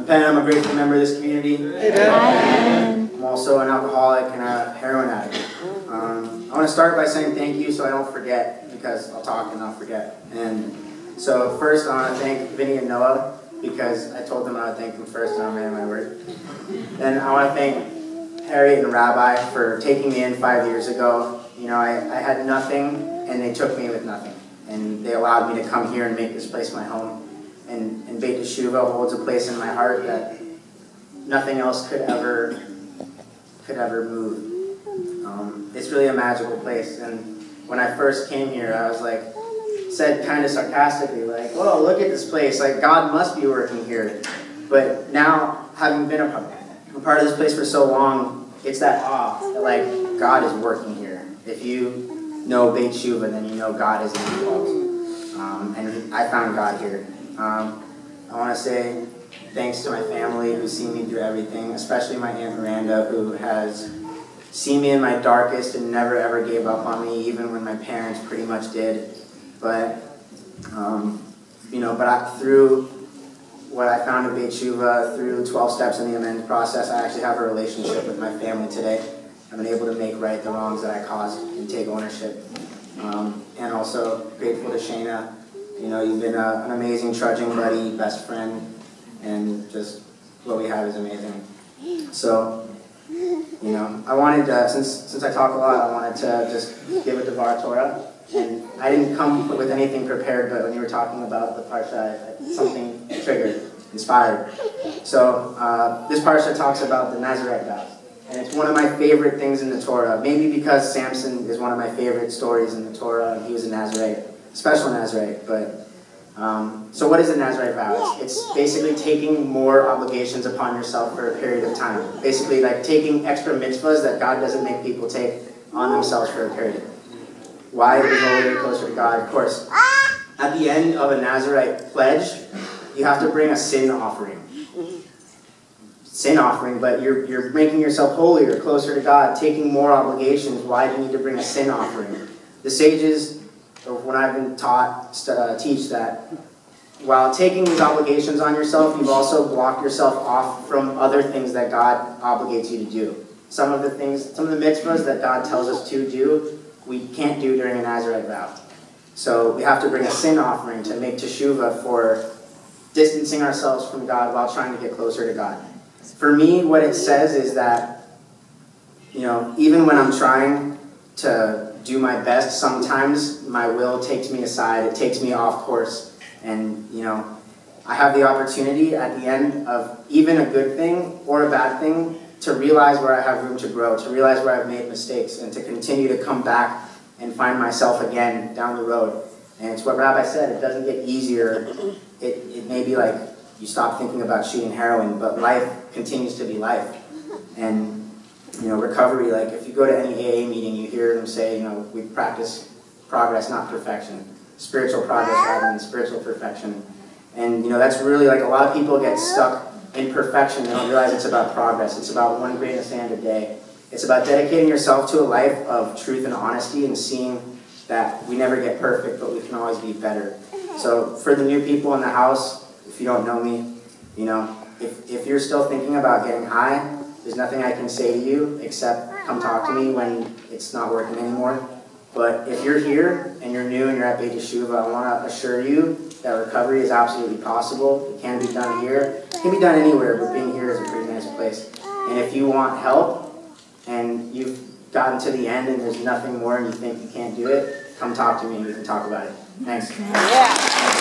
Repent, I'm a grateful member of this community. Amen. I'm also an alcoholic and a heroin addict. I want to start by saying thank you so I don't forget, because I'll talk and I'll forget. And so first I want to thank Vinny and Noah, because I told them I would thank them first and I made my word. Then I want to thank Harriet and Rabbi for taking me in 5 years ago. You know, I had nothing and they took me with nothing. And they allowed me to come here and make this place my home. And BTS Sober holds a place in my heart that nothing else could ever move. It's really a magical place. And when I first came here, I was like, said kind of sarcastically, like, "Whoa, look at this place! Like, God must be working here." But now, having been a part of this place for so long, it's that awe that, like, God is working here. If you know BTS Sober, then you know God is involved. And I found God here. I want to say thanks to my family who's seen me through everything, especially my Aunt Miranda, who has seen me in my darkest and never ever gave up on me, even when my parents pretty much did. But, you know, through what I found at BTS Sober, through 12 steps in the amends process, I actually have a relationship with my family today. I've been able to make right the wrongs that I caused and take ownership. And also grateful to Shayna. You know, you've been an amazing trudging buddy, best friend, and just what we have is amazing. So, you know, I wanted to, since I talk a lot, I wanted to just give a Devar Torah. And I didn't come with anything prepared, but when you were talking about the Parsha, something triggered, inspired. So this Parsha talks about the Nazarite vows. And it's one of my favorite things in the Torah, maybe because Samson is one of my favorite stories in the Torah, and he was a Nazarite, special Nazarite. But so what is a Nazarite vow? It's basically taking more obligations upon yourself for a period of time. Basically like taking extra mitzvahs that God doesn't make people take on themselves for a period. Why? Because we're closer to God, of course. At the end of a Nazarite pledge, you have to bring a sin offering. Sin offering, but you're making yourself holier, closer to God, taking more obligations. Why do you need to bring a sin offering? The sages, when I've been taught, teach that while taking these obligations on yourself, you've also blocked yourself off from other things that God obligates you to do. Some of the mitzvahs that God tells us to do, we can't do during a Nazarite vow. So we have to bring a sin offering to make teshuvah for distancing ourselves from God while trying to get closer to God. For me, what it says is that, you know, even when I'm trying to do my best, sometimes my will takes me aside, it takes me off course, and, you know, I have the opportunity at the end of even a good thing or a bad thing to realize where I have room to grow, to realize where I've made mistakes, and to continue to come back and find myself again down the road. And it's what Rabbi said, it doesn't get easier. It may be like you stop thinking about shooting heroin, but life continues to be life. And, you know, recovery, like if you go to any AA meeting, you hear them say, you know, we practice progress, not perfection. Spiritual progress rather than spiritual perfection. And, you know, that's really like a lot of people get stuck in perfection. They don't realize it's about progress. It's about one grain of sand a day. It's about dedicating yourself to a life of truth and honesty and seeing that we never get perfect, but we can always be better. So for the new people in the house, if you don't know me, you know, if you're still thinking about getting high, there's nothing I can say to you except come talk to me when it's not working anymore. But if you're here and you're new and you're at BTS Sober, I want to assure you that recovery is absolutely possible. It can be done here. It can be done anywhere, but being here is a pretty nice place. And if you want help and you've gotten to the end and there's nothing more and you think you can't do it, come talk to me and we can talk about it. Thanks. Yeah.